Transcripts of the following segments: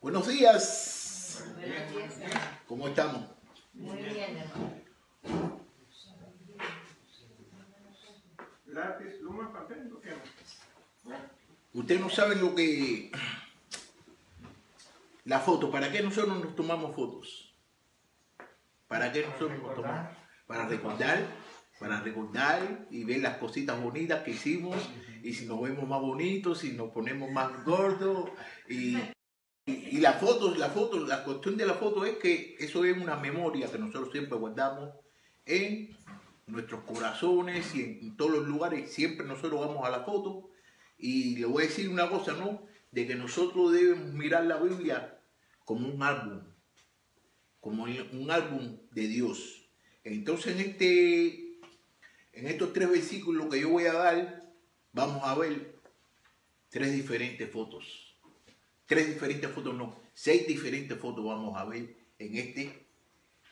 Buenos días. Buenos días. ¿Cómo estamos? Muy bien, hermano. Lápiz, pluma, papel, ¿o qué? Ustedes no saben lo que... La foto, ¿para qué nosotros nos tomamos fotos? ¿Para qué nosotros nos tomamos? Para recordar y ver las cositas bonitas que hicimos, y si nos vemos más bonitos, si nos ponemos más gordos, y la cuestión de la foto es que eso es una memoria que nosotros siempre guardamos en nuestros corazones y en todos los lugares. Siempre nosotros vamos a la foto, y le voy a decir una cosa, ¿no? De que nosotros debemos mirar la Biblia como un álbum de Dios. Entonces en estos 3 versículos que yo voy a dar, vamos a ver 3 diferentes fotos. 6 diferentes fotos vamos a ver en este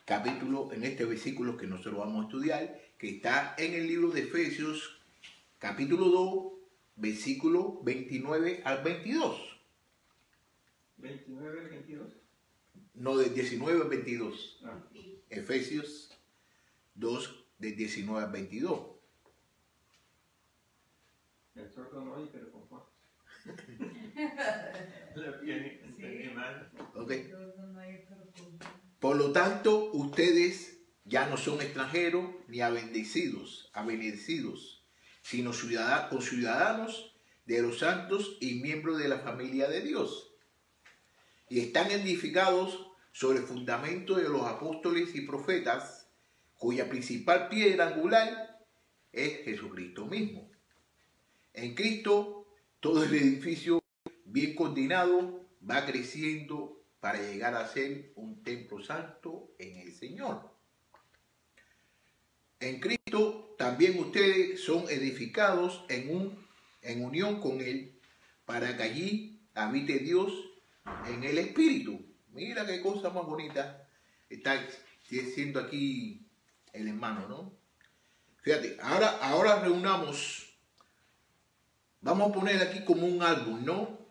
capítulo, en este versículo que nosotros vamos a estudiar, que está en el libro de Efesios, capítulo 2, versículo 29 al 22. 29 al 22. No, del 19 al 22. Ah. Efesios 2, del 19 al 22. El sordo no oye, pero conforme. La entendí mal. Okay. Por lo tanto, ustedes ya no son extranjeros ni bendecidos, sino ciudadanos de los santos y miembros de la familia de Dios. Y están edificados sobre el fundamento de los apóstoles y profetas, cuya principal piedra angular es Jesucristo mismo. En Cristo, todo el edificio bien coordinado va creciendo para llegar a ser un templo santo en el Señor. En Cristo también ustedes son edificados en unión con Él, para que allí habite Dios en el Espíritu. Mira qué cosa más bonita está diciendo aquí el hermano, ¿no? Fíjate, ahora reunamos, vamos a poner aquí como un álbum, ¿no?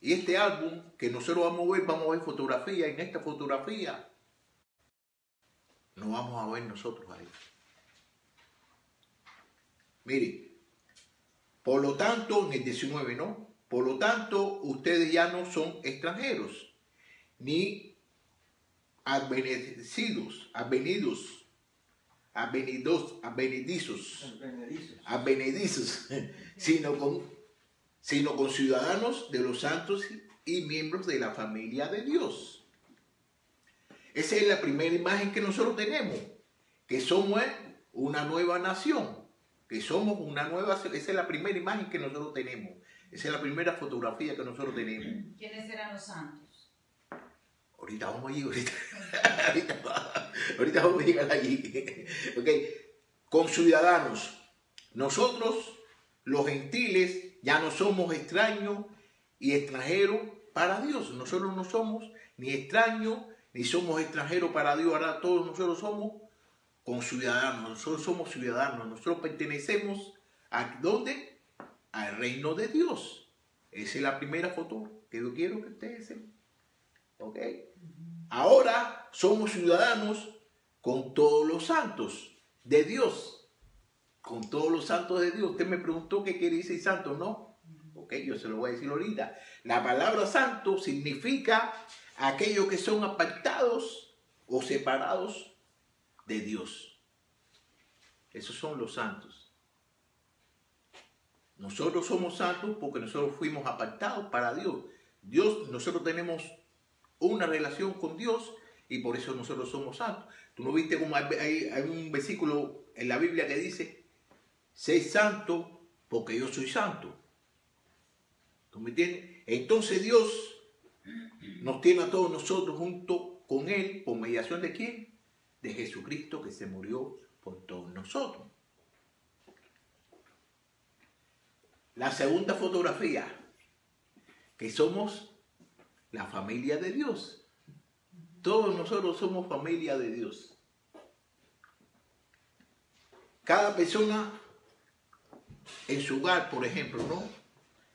Y este álbum que nosotros vamos a ver fotografía. En esta fotografía nos vamos a ver nosotros ahí. Mire, por lo tanto, en el 19, ¿no? Por lo tanto, ustedes ya no son extranjeros, ni advenedizos, sino con ciudadanos de los santos y miembros de la familia de Dios. Esa es la primera imagen que nosotros tenemos, que somos una nueva nación, esa es la primera imagen que nosotros tenemos, esa es la primera fotografía que nosotros tenemos. ¿Quiénes eran los santos? Ahorita vamos allí, ahorita vamos a llegar allí. Okay. Con ciudadanos, nosotros los gentiles ya no somos extraños y extranjeros para Dios. Nosotros no somos ni extraños ni somos extranjeros para Dios. Ahora todos nosotros somos conciudadanos, nosotros somos ciudadanos, nosotros pertenecemos ¿a dónde? Al reino de Dios. Esa es la primera foto que yo quiero que ustedes sepan. ¿Ok? Ahora somos ciudadanos con todos los santos de Dios. Con todos los santos de Dios. Usted me preguntó qué quiere decir santo, ¿no? Ok, yo se lo voy a decir ahorita. La palabra santo significa aquellos que son apartados o separados de Dios. Esos son los santos. Nosotros somos santos porque nosotros fuimos apartados para Dios. Nosotros tenemos una relación con Dios y por eso nosotros somos santos. ¿Tú no viste como hay un versículo en la Biblia que dice: sé santo porque yo soy santo? ¿Tú me entiendes? Entonces Dios nos tiene a todos nosotros junto con Él, ¿por mediación de quién? De Jesucristo, que se murió por todos nosotros. La segunda fotografía, que somos la familia de Dios. Todos nosotros somos familia de Dios. Cada persona en su hogar, por ejemplo, ¿no?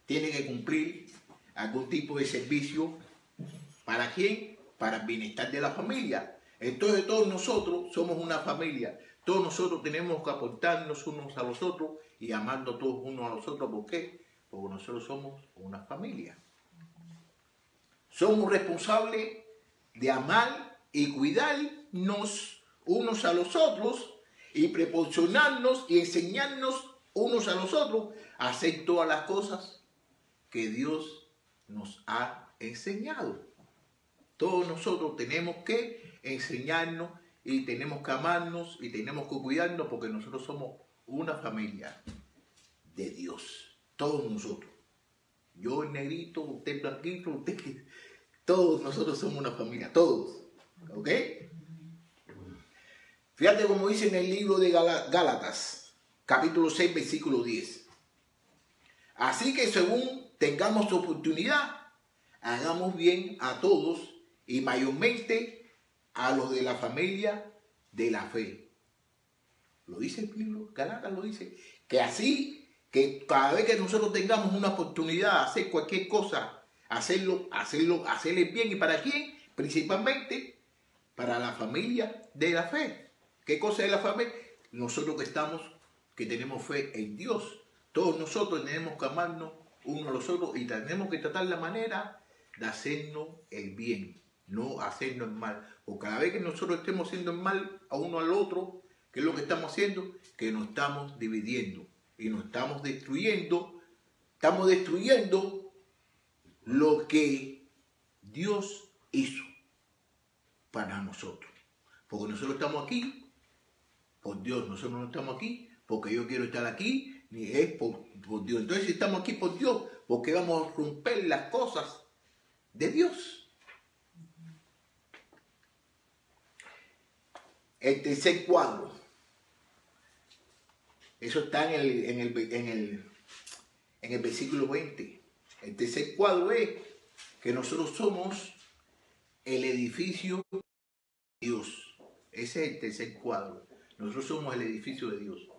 Tiene que cumplir algún tipo de servicio ¿Para quién? Para el bienestar de la familia. Entonces todos nosotros somos una familia. Todos nosotros tenemos que aportarnos unos a los otros y amando todos unos a los otros. ¿Por qué? Porque nosotros somos una familia. Somos responsables de amar y cuidarnos unos a los otros y proporcionarnos y enseñarnos unos a los otros a hacer todas las cosas que Dios nos ha enseñado. Todos nosotros tenemos que enseñarnos y tenemos que amarnos y tenemos que cuidarnos porque nosotros somos una familia de Dios. Todos nosotros. Yo el negrito, usted el blanquito, usted... Todos nosotros somos una familia, todos. ¿Ok? Fíjate como dice en el libro de Gálatas, capítulo 6, versículo 10. Así que según tengamos oportunidad, hagamos bien a todos y mayormente a los de la familia de la fe. Lo dice el libro, Gálatas lo dice, que así, que cada vez que nosotros tengamos una oportunidad de hacer cualquier cosa, hacerle bien. ¿Y para quién? Principalmente para la familia de la fe. ¿Qué cosa es la familia? Nosotros que tenemos fe en Dios. Todos nosotros tenemos que amarnos unos a los otros y tenemos que tratar la manera de hacernos el bien, no hacernos el mal. O cada vez que nosotros estemos haciendo el mal a uno al otro, ¿qué es lo que estamos haciendo? Que nos estamos dividiendo y nos estamos destruyendo. Estamos destruyendo lo que Dios hizo para nosotros. Porque nosotros estamos aquí por Dios. Nosotros no estamos aquí porque yo quiero estar aquí, ni es por Dios. Entonces, si estamos aquí por Dios, ¿por qué vamos a romper las cosas de Dios? El tercer cuadro. Eso está en el versículo 20. El tercer cuadro es que nosotros somos el edificio de Dios. Ese es el tercer cuadro. Nosotros somos el edificio de Dios.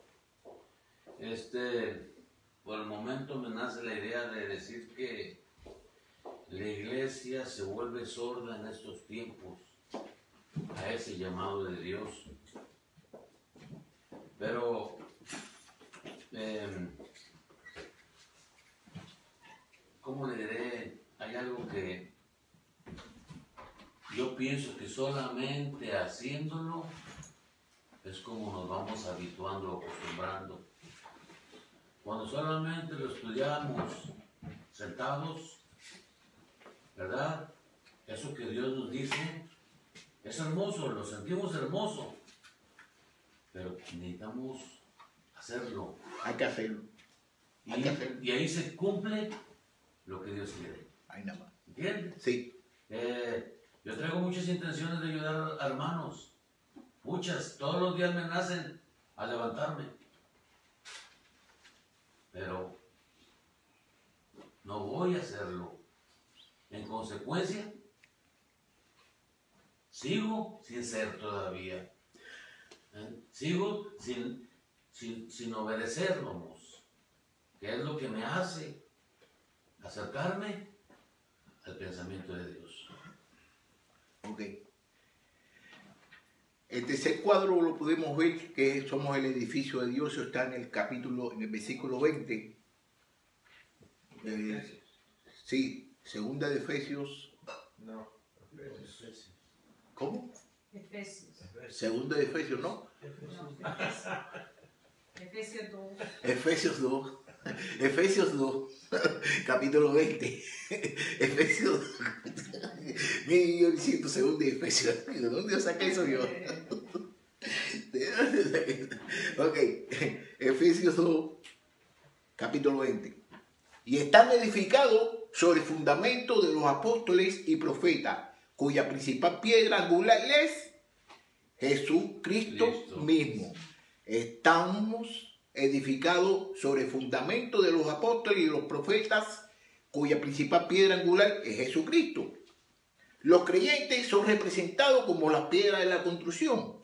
Por el momento me nace la idea de decir que la iglesia se vuelve sorda en estos tiempos a ese llamado de Dios. Pero ¿cómo le diré? Hay algo que yo pienso que solamente haciéndolo es como nos vamos habituando, acostumbrando. Cuando solamente lo estudiamos sentados, ¿verdad? Eso que Dios nos dice es hermoso, lo sentimos hermoso, pero necesitamos hacerlo. Hay que hacerlo. Y ahí se cumple lo que Dios quiere. Ahí nada más. ¿Entiendes? Sí. Yo traigo muchas intenciones de ayudar a hermanos. Muchas. Todos los días me nacen a levantarme. Pero no voy a hacerlo. En consecuencia, sigo sin ser todavía. Sigo sin obedecernos. ¿Qué es lo que me hace acercarme al pensamiento de Dios? Ok. El tercer cuadro lo podemos ver que somos el edificio de Dios. Eso está en el versículo 20. Sí, segunda de Efesios. No. ¿Cómo? Efesios. Segunda de Efesios, ¿no? No, Efesios 2. Efesios 2. Efesios 2, capítulo 20. Efesios 2. Mire, yo siento segunda de Efesios. ¿De dónde yo saqué eso yo? ¿De dónde saqué eso? Ok, Efesios 2, capítulo 20. Y están edificados sobre el fundamento de los apóstoles y profetas, cuya principal piedra angular es Jesucristo mismo. Estamos edificados sobre el fundamento de los apóstoles y los profetas, cuya principal piedra angular es Jesucristo. Los creyentes son representados como las piedras de la construcción,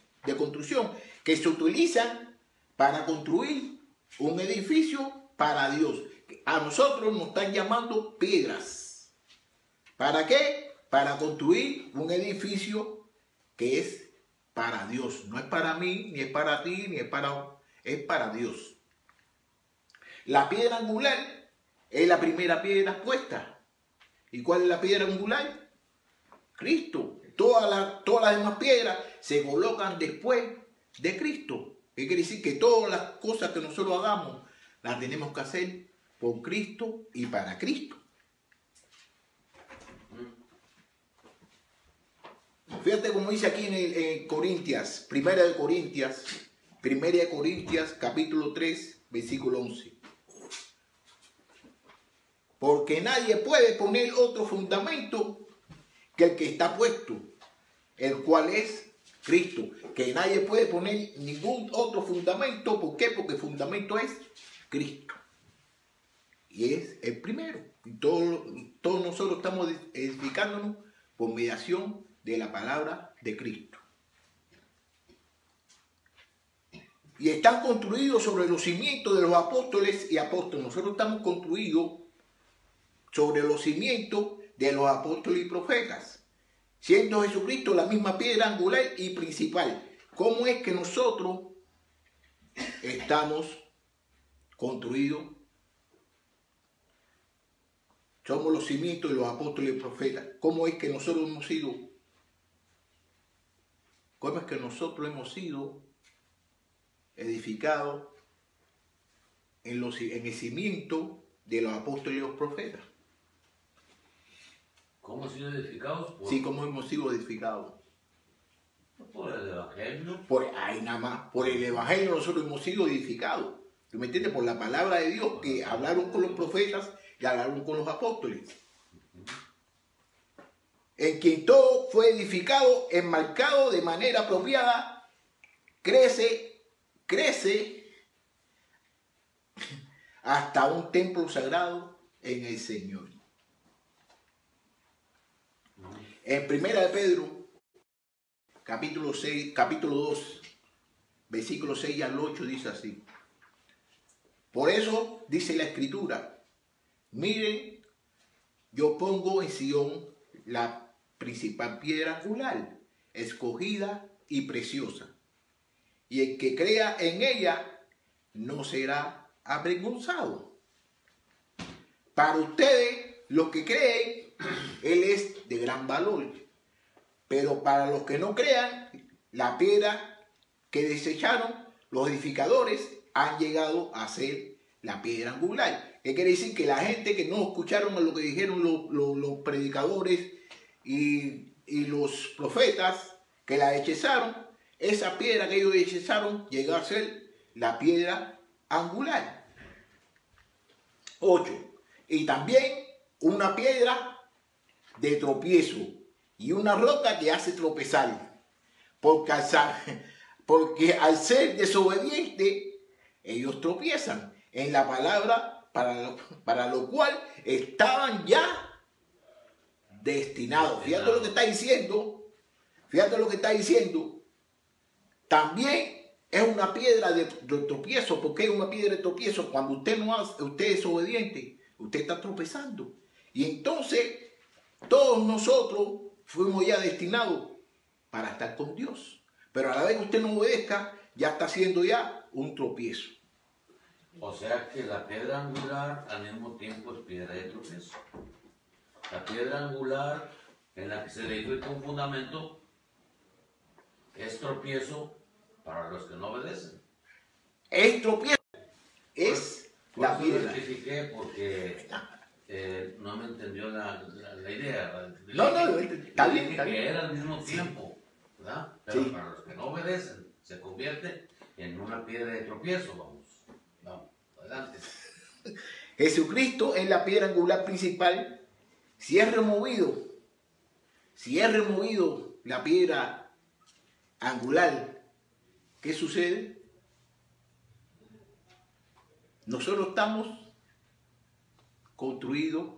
que se utilizan para construir un edificio para Dios. A nosotros nos están llamando piedras. ¿Para qué? para construir un edificio que es para Dios. No es para mí, ni es para ti, ni es para Dios. La piedra angular es la primera piedra puesta. ¿Y cuál es la piedra angular? Cristo. Todas las demás piedras se colocan después de Cristo. ¿Qué quiere decir? Que todas las cosas que nosotros hagamos las tenemos que hacer por Cristo y para Cristo. Fíjate como dice aquí en Corintias, Primera de Corintias, capítulo 3, versículo 11. Porque nadie puede poner otro fundamento que el que está puesto, el cual es Cristo. Que nadie puede poner ningún otro fundamento. ¿Por qué? Porque el fundamento es Cristo. Y es el primero. Y todos nosotros estamos edificándonos por mediación de la palabra de Cristo. Y están construidos sobre los cimientos de los apóstoles y apóstoles. Nosotros estamos construidos sobre los cimientos de los apóstoles y profetas, siendo Jesucristo la misma piedra angular y principal. ¿Cómo es que nosotros estamos construidos? Somos los cimientos de los apóstoles y profetas. ¿Cómo es que nosotros hemos sido? ¿Cómo es que nosotros hemos sido edificados en el cimiento de los apóstoles y los profetas? ¿Cómo han sido edificados? Sí, ¿cómo hemos sido edificados? Por el Evangelio. Nada más. Por el Evangelio nosotros hemos sido edificados. ¿Tú me entiendes? Por la palabra de Dios que hablaron con los profetas y hablaron con los apóstoles. En quien todo fue edificado, enmarcado de manera apropiada, crece hasta un templo sagrado en el Señor. En Primera de Pedro, capítulo 2, versículo 6 al 8, dice así. Por eso dice la Escritura: miren, yo pongo en Sión la principal piedra angular, escogida y preciosa, y el que crea en ella no será avergonzado. Para ustedes, los que creen, Él es de gran valor, pero para los que no crean, la piedra que desecharon los edificadores han llegado a ser la piedra angular. ¿Qué quiere decir? Que la gente que no escucharon a lo que dijeron los predicadores y los profetas, que la hechizaron, esa piedra que ellos hechizaron llegó a ser la piedra angular. 8. Y también una piedra de tropiezo y una roca que hace tropezar, porque al ser desobediente ellos tropiezan en la palabra para lo cual estaban ya destinados. Fíjate lo que está diciendo. También es una piedra de tropiezo. ¿Por qué es una piedra de tropiezo? Cuando usted es obediente, usted está tropezando. Y entonces todos nosotros fuimos ya destinados para estar con Dios. Pero a la vez que usted no obedezca, ya está haciendo ya un tropiezo. O sea que la piedra angular al mismo tiempo es piedra de tropiezo. La piedra angular en la que se le edifica un fundamento es tropiezo para los que no obedecen. Es tropiezo. Es la Por eso piedra. lo expliqué porque no me entendió la idea. No, está bien, Dije está que bien. era al mismo tiempo, ¿verdad? Pero Sí. para los que no obedecen se convierte en una piedra de tropiezo. Vamos, adelante. Jesucristo es la piedra angular principal. Si es removido la piedra angular, ¿qué sucede? Nosotros estamos construidos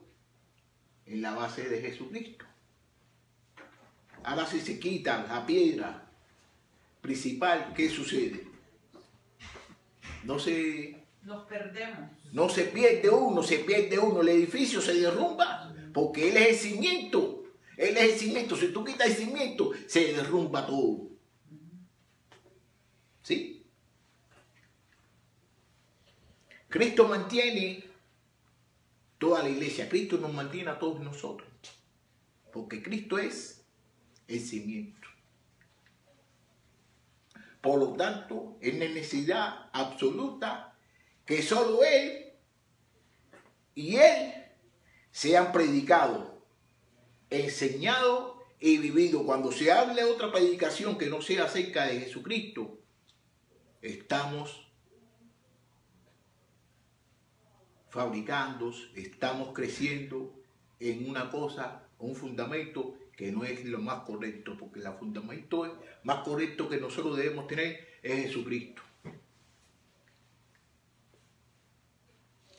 en la base de Jesucristo. Ahora si se quita la piedra principal, ¿qué sucede? Nos perdemos. No se pierde uno, el edificio se derrumba porque Él es el cimiento. Él es el cimiento. Si tú quitas el cimiento, se derrumba todo. ¿Sí? Cristo mantiene toda la iglesia. Cristo nos mantiene a todos nosotros. Porque Cristo es el cimiento. Por lo tanto, es necesidad absoluta que solo Él y Él sean predicados, enseñados y vividos. Cuando se hable otra predicación que no sea acerca de Jesucristo, estamos fabricando, estamos creciendo en una cosa, un fundamento que no es lo más correcto, porque el fundamento más correcto que nosotros debemos tener es Jesucristo.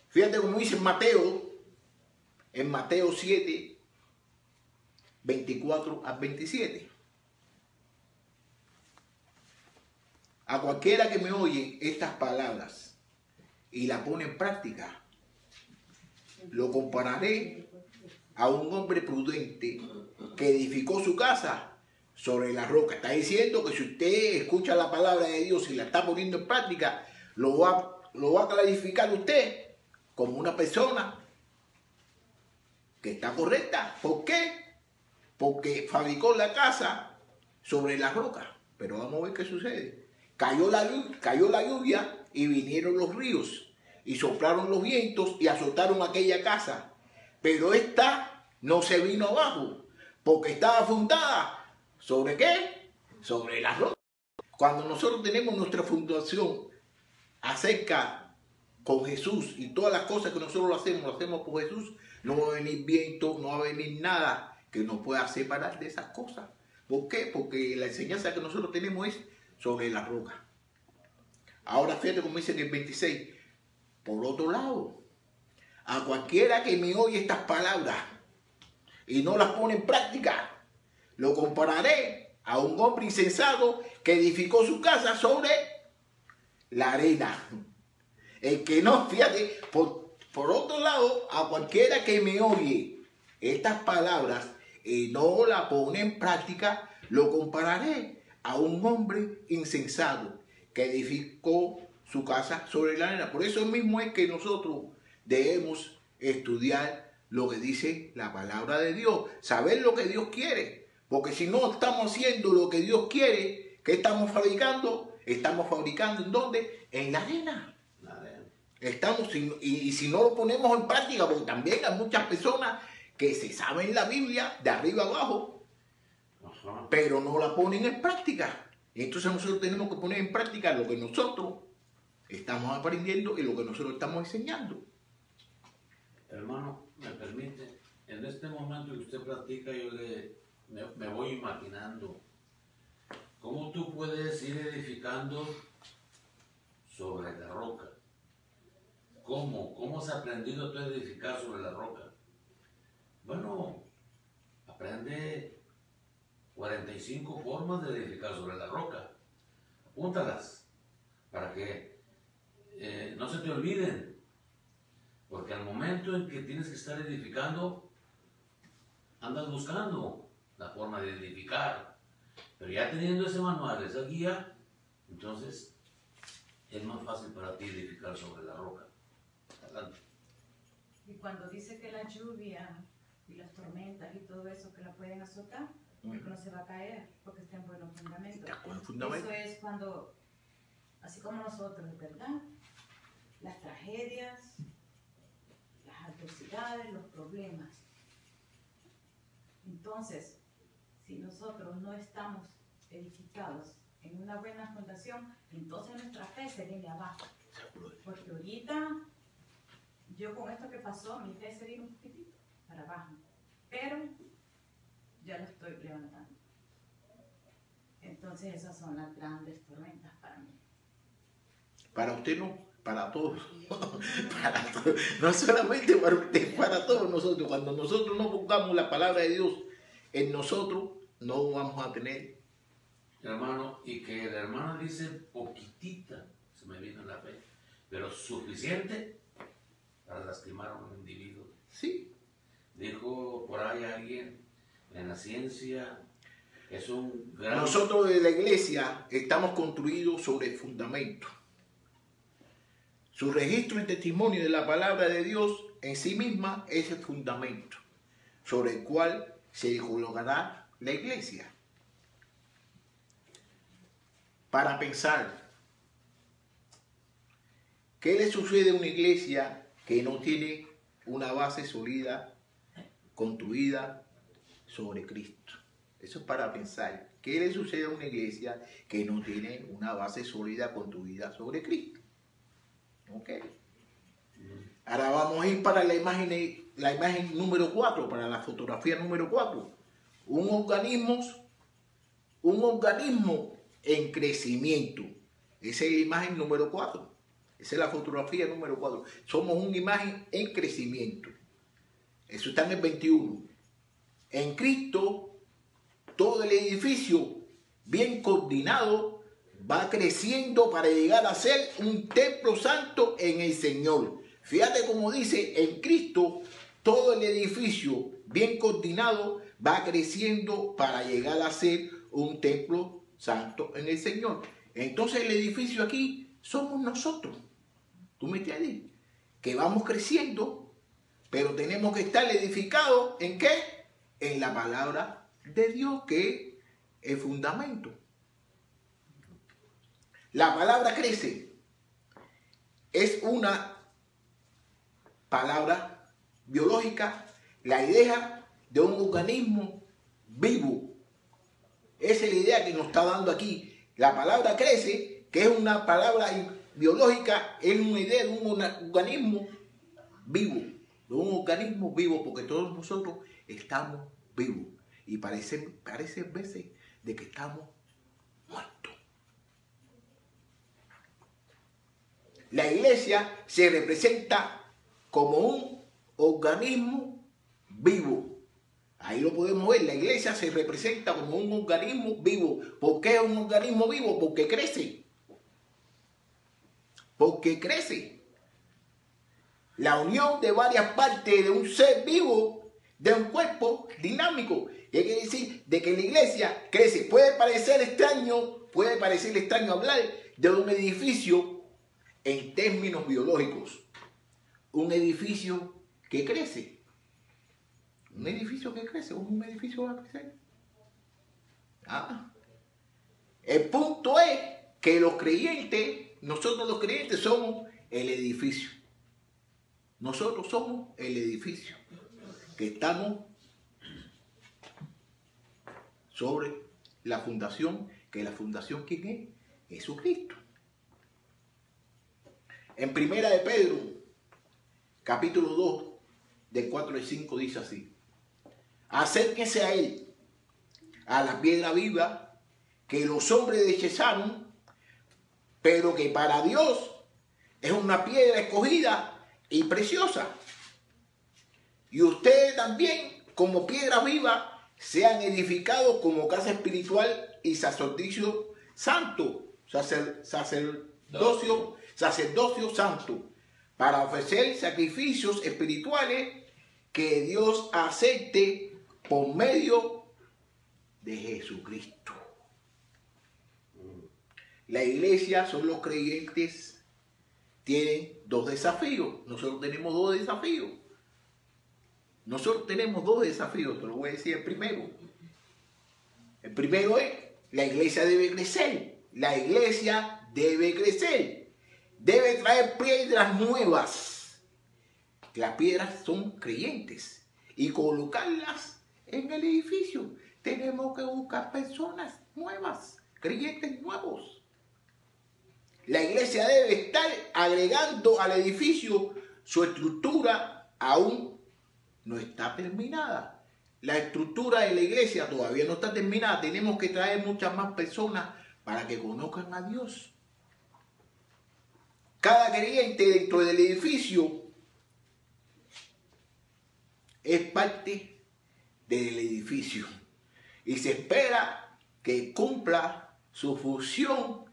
Fíjate como dice en Mateo 7, 24 al 27. A cualquiera que me oye estas palabras y la pone en práctica, lo compararé a un hombre prudente que edificó su casa sobre la roca. Está diciendo que si usted escucha la palabra de Dios y la está poniendo en práctica, lo va a clarificar usted como una persona que está correcta. ¿Por qué? Porque fabricó la casa sobre la roca. Pero vamos a ver qué sucede. Cayó la lluvia y vinieron los ríos y soplaron los vientos y azotaron aquella casa. Pero esta no se vino abajo, porque estaba fundada ¿sobre qué? Sobre la roca. Cuando nosotros tenemos nuestra fundación acerca con Jesús y todas las cosas que nosotros lo hacemos por Jesús, no va a venir viento, no va a venir nada que nos pueda separar de esas cosas. ¿Por qué? Porque la enseñanza que nosotros tenemos es sobre la roca. Ahora fíjate como dice en el 26. Por otro lado, a cualquiera que me oye estas palabras y no las pone en práctica, lo compararé a un hombre insensato que edificó su casa sobre la arena. El que no, fíjate, por otro lado, a cualquiera que me oye estas palabras y no las pone en práctica, lo compararé a un hombre insensato que edificó su casa sobre la arena. Por eso mismo es que nosotros debemos estudiar lo que dice la palabra de Dios, saber lo que Dios quiere, porque si no estamos haciendo lo que Dios quiere, ¿qué estamos fabricando? Estamos fabricando ¿en dónde? En la arena. Y si no lo ponemos en práctica, porque también hay muchas personas que se saben la Biblia de arriba abajo, pero no la ponen en práctica. Entonces nosotros tenemos que poner en práctica lo que nosotros estamos aprendiendo y lo que nosotros estamos enseñando. Hermano, me permite, en este momento que usted practica, me voy imaginando cómo tú puedes ir edificando sobre la roca. ¿Cómo has aprendido tú a edificar sobre la roca? Bueno, aprende 45 formas de edificar sobre la roca. Apúntalas para que no se te olviden. Porque al momento en que tienes que estar edificando, andas buscando la forma de edificar. Pero ya teniendo ese manual, esa guía, entonces es más fácil para ti edificar sobre la roca. Adelante. Y cuando dice que la lluvia y las tormentas y todo eso que la pueden azotar, porque no se va a caer, porque está en buenos fundamentos. Está con fundamento. Eso es cuando, así como nosotros, ¿verdad? Las tragedias, las adversidades, los problemas. Entonces, si nosotros no estamos edificados en una buena fundación, entonces nuestra fe se viene abajo. Porque ahorita, yo con esto que pasó, mi fe se vino un poquitito para abajo. Pero ya lo estoy levantando. Entonces esas son las grandes tormentas para mí. Para usted no, para todos. Para todos. No solamente para usted, para todos nosotros. Cuando nosotros no pongamos la palabra de Dios en nosotros, no vamos a tener. Hermano, y que la hermana dice poquitita, se me vino en la fe, pero suficiente para lastimar a un individuo. Sí. Dijo por ahí alguien, en la ciencia. Es un gran... Nosotros de la iglesia estamos construidos sobre el fundamento. Su registro y testimonio de la palabra de Dios en sí misma es el fundamento sobre el cual se colocará la iglesia. Para pensar, ¿qué le sucede a una iglesia que no tiene una base sólida, construida sobre Cristo? Eso es para pensar. ¿Qué le sucede a una iglesia que no tiene una base sólida, construida sobre Cristo? Ok. Ahora vamos a ir para la imagen número 4, para la fotografía número 4. Un organismo en crecimiento. Esa es la imagen número 4. Esa es la fotografía número 4. Somos una imagen en crecimiento. Eso está en el 21. En Cristo, todo el edificio bien coordinado va creciendo para llegar a ser un templo santo en el Señor. Fíjate cómo dice, en Cristo, todo el edificio bien coordinado va creciendo para llegar a ser un templo santo en el Señor. Entonces el edificio aquí somos nosotros. ¿Tú me entiendes? Que vamos creciendo, pero tenemos que estar edificados ¿en qué? En la palabra de Dios, que es el fundamento. La palabra crece es una palabra biológica, la idea de un organismo vivo. Esa es la idea que nos está dando aquí. La palabra crece, que es una palabra biológica, es una idea de un organismo vivo. De un organismo vivo, porque todos nosotros estamos vivos. Y parece veces de que estamos muertos. La iglesia se representa como un organismo vivo. Ahí lo podemos ver. La iglesia se representa como un organismo vivo. ¿Por qué es un organismo vivo? Porque crece. Porque crece. La unión de varias partes de un ser vivo, de un cuerpo dinámico. ¿Qué quiere decir? De que la iglesia crece. Puede parecer extraño hablar de un edificio en términos biológicos. Un edificio que crece. Un edificio que crece. Un edificio va a crecer. El punto es que los creyentes, nosotros los creyentes somos el edificio. Nosotros somos el edificio que estamos sobre la fundación, que la fundación ¿quién es? Jesucristo. En Primera de Pedro, capítulo 2, del 4 al 5, dice así: acérquense a él, a la piedra viva, que los hombres desecharon, pero que para Dios es una piedra escogida y preciosa. Y ustedes también, como piedra viva, sean edificados como casa espiritual y sacerdocio santo, sacerdocio santo, para ofrecer sacrificios espirituales que Dios acepte por medio de Jesucristo. La iglesia, son los creyentes, tienen dos desafíos. Nosotros tenemos dos desafíos. Te lo voy a decir el primero. El primero es, la iglesia debe crecer. La iglesia debe crecer. Debe traer piedras nuevas. Las piedras son creyentes. Y colocarlas en el edificio. Tenemos que buscar personas nuevas, creyentes nuevos. La iglesia debe estar agregando al edificio su estructura, aún no está terminada. La estructura de la iglesia todavía no está terminada. Tenemos que traer muchas más personas para que conozcan a Dios. Cada creyente dentro del edificio es parte del edificio y se espera que cumpla su función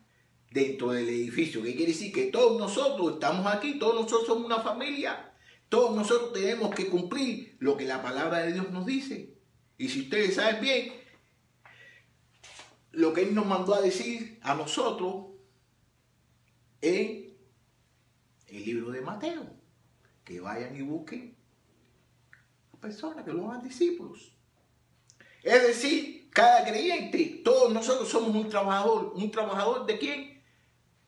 dentro del edificio. ¿Qué quiere decir? Que todos nosotros estamos aquí, todos nosotros somos una familia, todos nosotros tenemos que cumplir lo que la palabra de Dios nos dice. Y si ustedes saben bien, lo que Él nos mandó a decir a nosotros en el libro de Mateo, que vayan y busquen a personas que lo hagan discípulos. Es decir, cada creyente, todos nosotros somos un trabajador ¿de quién?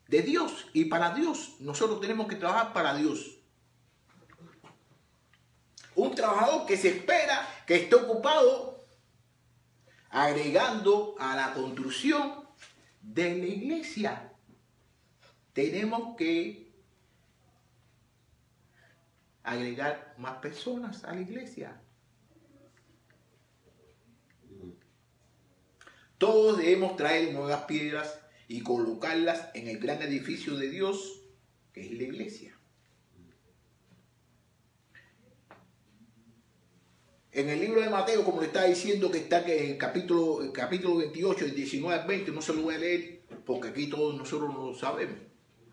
De Dios y para Dios. Nosotros tenemos que trabajar para Dios. Un trabajador que se espera que esté ocupado agregando a la construcción de la iglesia. Tenemos que agregar más personas a la iglesia. Todos debemos traer nuevas piedras y colocarlas en el gran edificio de Dios, que es la iglesia. En el libro de Mateo, como le estaba diciendo, que está en el capítulo 28, del 19 al 20, no se lo voy a leer, porque aquí todos nosotros no lo sabemos.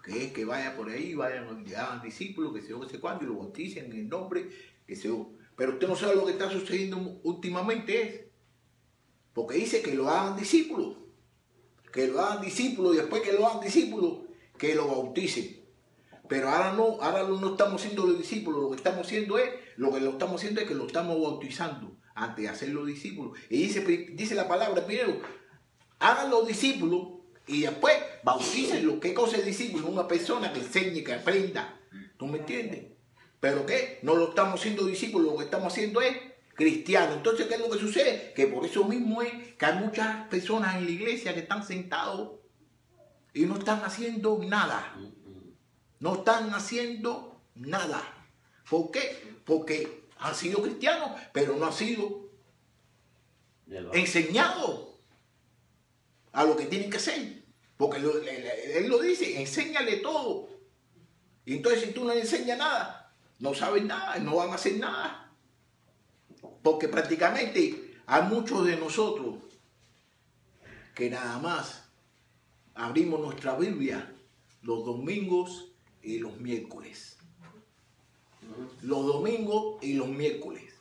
Que es que vaya por ahí, vayan, hagan discípulos, que se yo, que sé cuándo, y lo bauticen en el nombre, que se yo. Pero usted no sabe lo que está sucediendo últimamente es, porque dice que lo hagan discípulos, y después que lo hagan discípulos, que lo bauticen. Pero ahora no estamos siendo los discípulos, lo que estamos haciendo es que lo estamos bautizando antes de hacerlo discípulos. Y dice la palabra, primero, hagan los discípulos y después bautícenlo. ¿Qué cosa es discípulo? Una persona que enseñe, que aprenda. ¿Tú me entiendes? ¿Pero qué? No lo estamos haciendo discípulos, lo que estamos haciendo es cristiano. Entonces, ¿qué es lo que sucede? Que por eso mismo es que hay muchas personas en la iglesia que están sentados y no están haciendo nada. No están haciendo nada. ¿Por qué? Porque han sido cristianos, pero no han sido enseñados a lo que tienen que hacer. Porque él lo dice, enséñale todo. Y entonces si tú no le enseñas nada, no saben nada, no van a hacer nada. Porque prácticamente hay muchos de nosotros que nada más abrimos nuestra Biblia los domingos y los miércoles. Los domingos y los miércoles.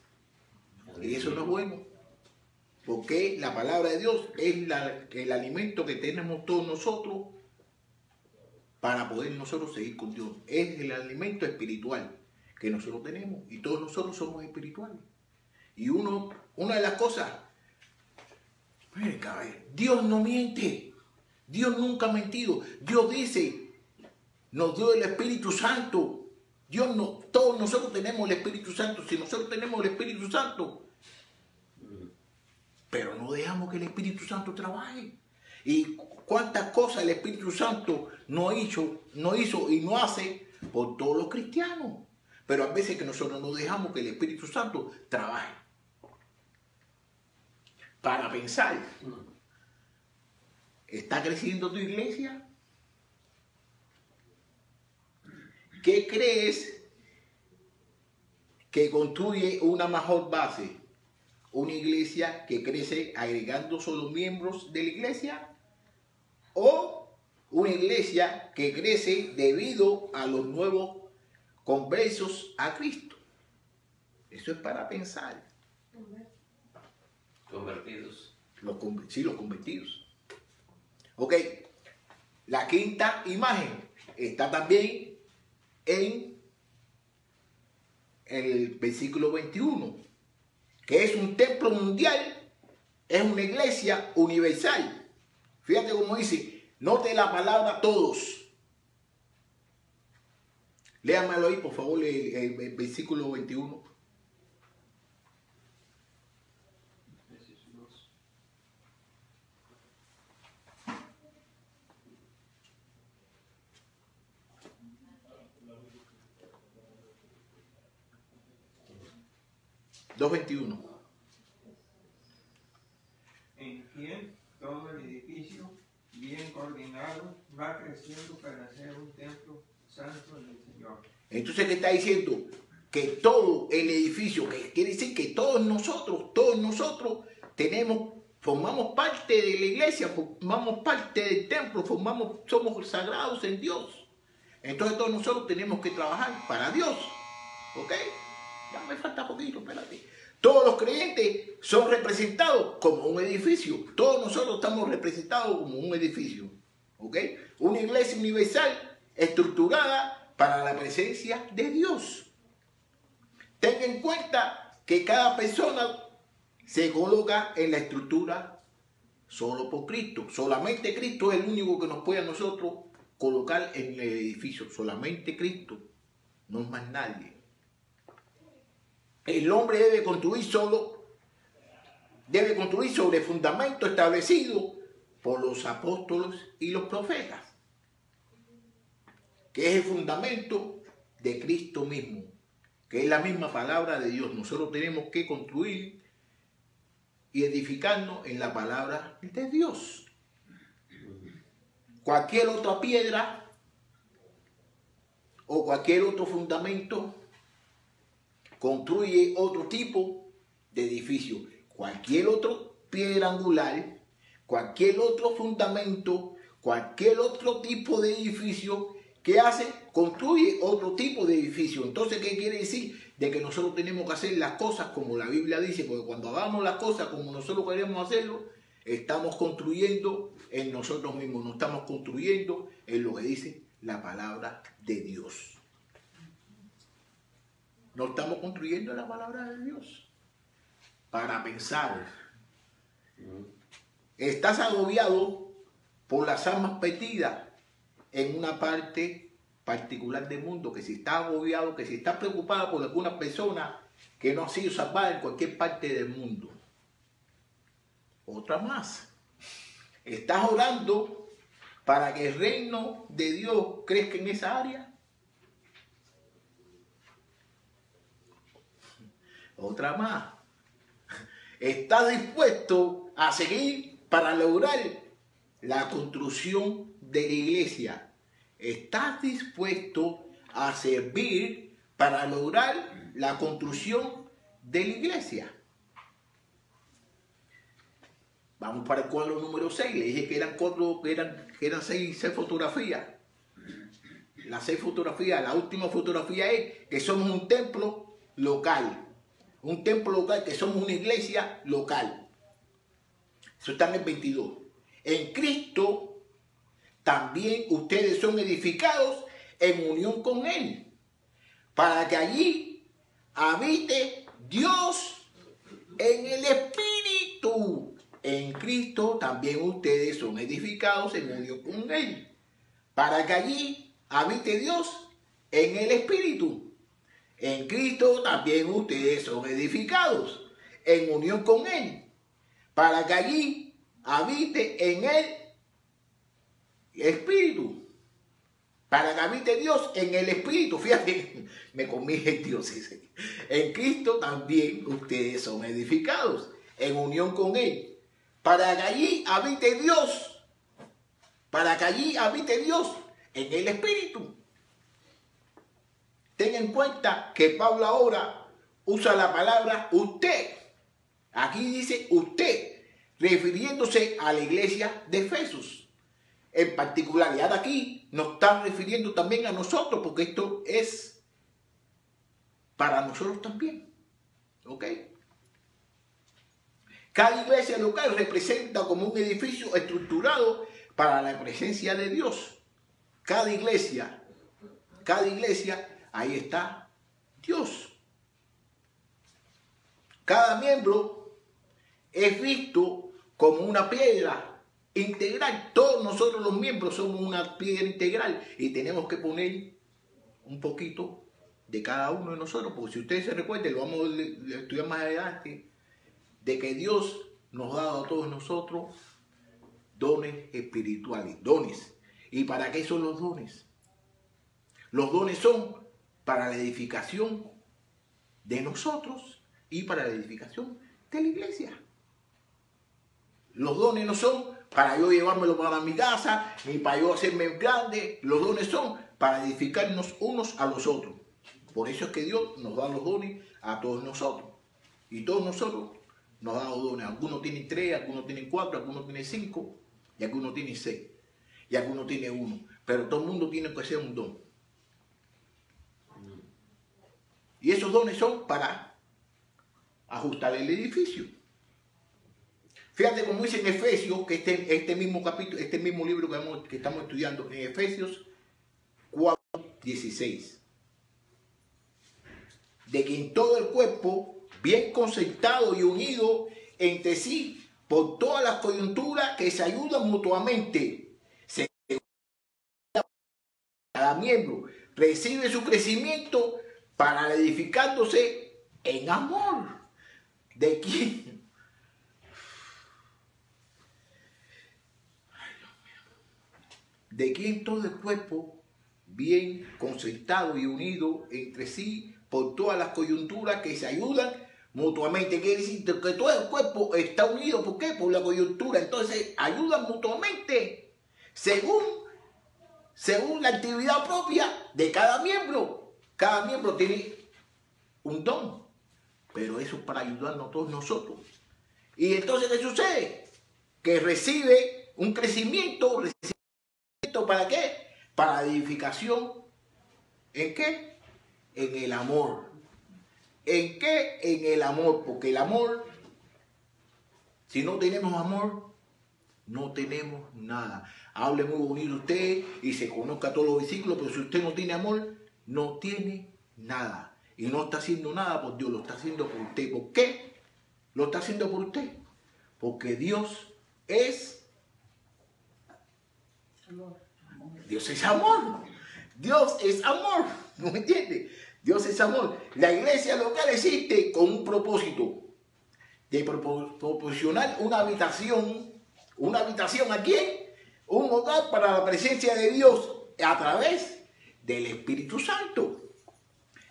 Y eso no es bueno. Porque la palabra de Dios es el alimento que tenemos todos nosotros para poder nosotros seguir con Dios. Es el alimento espiritual que nosotros tenemos. Y todos nosotros somos espirituales. Y una de las cosas, Dios no miente. Dios nunca ha mentido. Dios dice, nos dio el Espíritu Santo. Todos nosotros tenemos el Espíritu Santo. Si nosotros tenemos el Espíritu Santo, pero no dejamos que el Espíritu Santo trabaje. Y cuántas cosas el Espíritu Santo no hizo y no hace por todos los cristianos. Pero a veces que nosotros no dejamos que el Espíritu Santo trabaje. Para pensar, ¿está creciendo tu iglesia? ¿Qué crees que construye una mejor base? ¿Una iglesia que crece agregando solo miembros de la iglesia? ¿O una iglesia que crece debido a los nuevos conversos a Cristo? Eso es para pensar. Convertidos. Los convertidos. Ok, la quinta imagen está también en el versículo 21, que es un templo mundial, es una iglesia universal. Fíjate cómo dice, note la palabra todos. Léanmelo ahí, por favor, el versículo 21. En quien todo el edificio, bien coordinado, va creciendo para ser un templo santo del Señor. Entonces, ¿qué está diciendo? Que todo el edificio, que quiere decir que todos nosotros formamos parte de la iglesia, formamos parte del templo, somos sagrados en Dios. Entonces todos nosotros tenemos que trabajar para Dios. ¿Ok? Ya me falta poquito, espérate. Todos los creyentes son representados como un edificio. Todos nosotros estamos representados como un edificio. ¿Ok? Una iglesia universal estructurada para la presencia de Dios. Tenga en cuenta que cada persona se coloca en la estructura solo por Cristo. Solamente Cristo es el único que nos puede a nosotros colocar en el edificio. Solamente Cristo. No es más nadie. El hombre debe construir sobre fundamento establecido por los apóstoles y los profetas, que es el fundamento de Cristo mismo, que es la misma palabra de Dios. Nosotros tenemos que construir y edificarnos en la palabra de Dios. Cualquier otra piedra o cualquier otro fundamento construye otro tipo de edificio. Cualquier otro piedra angular, cualquier otro fundamento, cualquier otro tipo de edificio que hace, construye otro tipo de edificio. Entonces, ¿qué quiere decir? De que nosotros tenemos que hacer las cosas como la Biblia dice, porque cuando hagamos las cosas como nosotros queremos hacerlo, estamos construyendo en nosotros mismos, no estamos construyendo en lo que dice la palabra de Dios. No estamos construyendo la palabra de Dios. Para pensar. Estás agobiado por las almas perdidas en una parte particular del mundo, que si estás agobiado, que si estás preocupado por alguna persona que no ha sido salvada en cualquier parte del mundo. Otra más. Estás orando para que el reino de Dios crezca en esa área. Otra más. ¿Estás dispuesto a seguir para lograr la construcción de la iglesia? ¿Estás dispuesto a servir para lograr la construcción de la iglesia? Vamos para el cuadro número 6. Le dije que eran seis fotografías. Las 6 fotografías. La última fotografía es que somos un templo local. Un templo local, que somos una iglesia local. Eso está en el 22. En Cristo también ustedes son edificados en unión con Él, para que allí habite Dios en el Espíritu. En Cristo también ustedes son edificados en unión con Él, para que allí habite Dios en el Espíritu. En Cristo también ustedes son edificados en unión con Él, para que allí habite en el Espíritu. Para que habite Dios en el Espíritu. Fíjate, me corrige Dios. En Cristo también ustedes son edificados en unión con Él, para que allí habite Dios. Para que allí habite Dios en el Espíritu. Ten en cuenta que Pablo ahora usa la palabra usted. Aquí dice usted, refiriéndose a la iglesia de Efesos. En particularidad aquí nos está refiriendo también a nosotros, porque esto es para nosotros también. ¿Ok? Cada iglesia local representa como un edificio estructurado para la presencia de Dios. Cada iglesia, ahí está Dios. Cada miembro es visto como una piedra integral. Todos nosotros los miembros somos una piedra integral y tenemos que poner un poquito de cada uno de nosotros, porque si ustedes se recuerdan, lo vamos a estudiar más adelante, de que Dios nos ha dado a todos nosotros dones espirituales, dones. ¿Y para qué son los dones? Los dones son para la edificación de nosotros y para la edificación de la iglesia. Los dones no son para yo llevármelo para mi casa, ni para yo hacerme grande. Los dones son para edificarnos unos a los otros. Por eso es que Dios nos da los dones a todos nosotros. Y todos nosotros nos da los dones. Algunos tienen 3, algunos tienen 4, algunos tienen 5, y algunos tienen 6, y algunos tienen 1. Pero todo el mundo tiene que ser un don. Y esos dones son para ajustar el edificio. Fíjate cómo dice en Efesios, que este mismo capítulo, este mismo libro que estamos estudiando, en Efesios 4:16. De que en todo el cuerpo, bien concertado y unido entre sí, por todas las coyunturas que se ayudan mutuamente, cada miembro recibe su crecimiento para edificándose en amor. ¿De quién? De quien todo el cuerpo, bien concertado y unido entre sí por todas las coyunturas que se ayudan mutuamente. Quiere decir que todo el cuerpo está unido. ¿Por qué? Por la coyuntura. Entonces ayudan mutuamente según la actividad propia de cada miembro. Cada miembro tiene un don, pero eso es para ayudarnos a todos nosotros. Y entonces, ¿qué sucede? Que recibe un crecimiento. ¿Para qué? Para edificación. ¿En qué? En el amor. ¿En qué? En el amor. Porque el amor, si no tenemos amor, no tenemos nada. Hable muy bonito usted y se conozca todos los versículos, pero si usted no tiene amor, no tiene nada. Y no está haciendo nada por Dios, lo está haciendo por usted. ¿Por qué? Lo está haciendo por usted. Porque Dios es amor. Dios es amor. Dios es amor. ¿No me entiende? Dios es amor. La iglesia local existe con un propósito de proporcionar una habitación. ¿Una habitación a quién? Un hogar para la presencia de Dios a través del Espíritu Santo.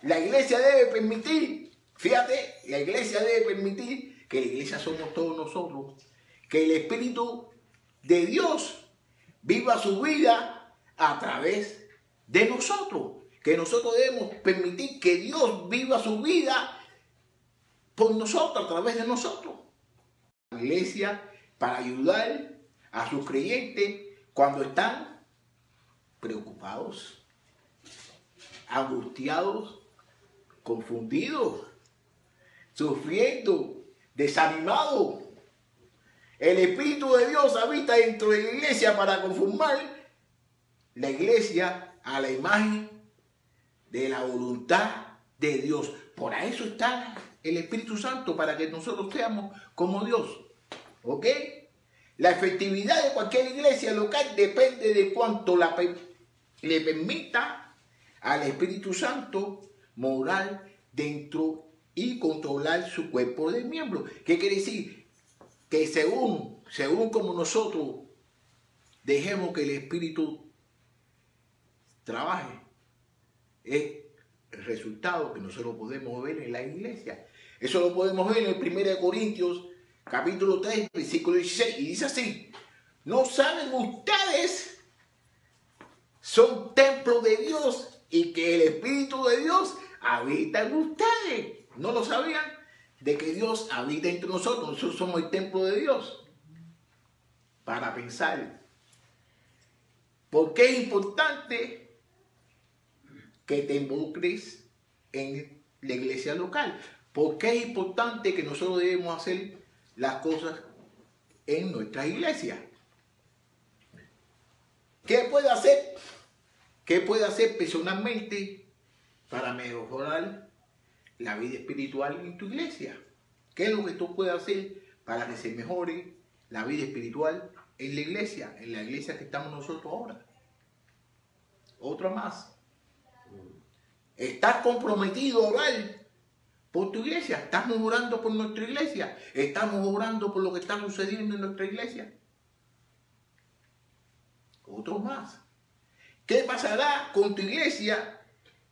La iglesia debe permitir, fíjate, la iglesia debe permitir que la iglesia somos todos nosotros, que el Espíritu de Dios viva su vida a través de nosotros, que nosotros debemos permitir que Dios viva su vida por nosotros, a través de nosotros. La iglesia para ayudar a sus creyentes cuando están preocupados, angustiados, confundidos, sufriendo, desanimados. El Espíritu de Dios habita dentro de la iglesia para conformar la iglesia a la imagen de la voluntad de Dios. Por eso está el Espíritu Santo, para que nosotros seamos como Dios. ¿Ok? La efectividad de cualquier iglesia local depende de cuánto le permita al Espíritu Santo morar dentro y controlar su cuerpo de miembros. ¿Qué quiere decir? Que según como nosotros dejemos que el Espíritu trabaje, es el resultado que nosotros podemos ver en la iglesia. Eso lo podemos ver en el 1 Corintios capítulo 3, versículo 16, y dice así: ¿no saben ustedes son templo de Dios y que el Espíritu de Dios habita en ustedes? ¿No lo sabían? De que Dios habita entre nosotros. Nosotros somos el templo de Dios. Para pensar, ¿por qué es importante que te involucres en la iglesia local? ¿Por qué es importante que nosotros debemos hacer las cosas en nuestra iglesia? ¿Qué puede hacer? ¿Qué puede hacer personalmente para mejorar la vida espiritual en tu iglesia? ¿Qué es lo que tú puedes hacer para que se mejore la vida espiritual en la iglesia que estamos nosotros ahora? Otra más. ¿Estás comprometido a orar por tu iglesia? ¿Estamos orando por nuestra iglesia? ¿Estamos orando por lo que está sucediendo en nuestra iglesia? Otro más. ¿Qué pasará con tu iglesia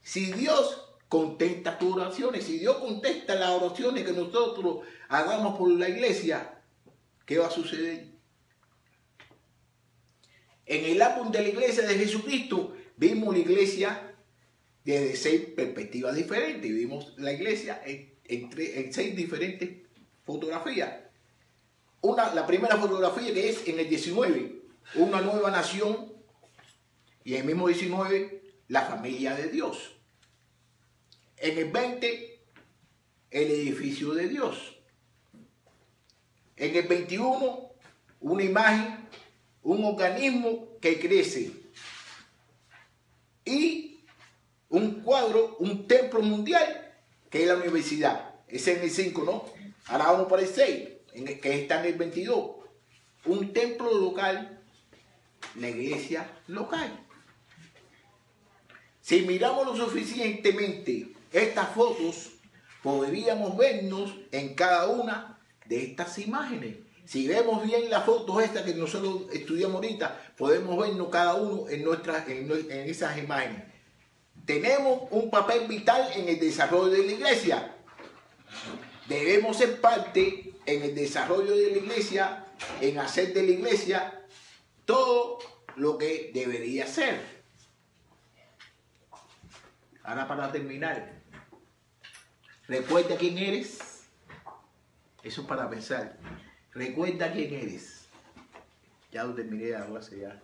si Dios contesta tus oraciones? Si Dios contesta las oraciones que nosotros hagamos por la iglesia, ¿qué va a suceder? En el álbum de la iglesia de Jesucristo vimos la iglesia desde 6 perspectivas diferentes. Vimos la iglesia en 6 diferentes fotografías. La primera fotografía, que es en el 19, una nueva nación, y en el mismo 19, la familia de Dios. En el 20, el edificio de Dios. En el 21, una imagen, un organismo que crece. Y un cuadro, un templo mundial, que es la universidad. Ese es en el 5, ¿no? Ahora vamos para el 6, que está en el 22. Un templo local, la iglesia local. Si miramos lo suficientemente estas fotos, podríamos vernos en cada una de estas imágenes. Si vemos bien las fotos estas que nosotros estudiamos ahorita, podemos vernos cada uno en esas imágenes. Tenemos un papel vital en el desarrollo de la iglesia. Debemos ser parte en el desarrollo de la iglesia, en hacer de la iglesia todo lo que debería ser. Ahora, para terminar, recuerda quién eres. Eso es para pensar. Recuerda quién eres. Ya lo terminé, ahora sí ya.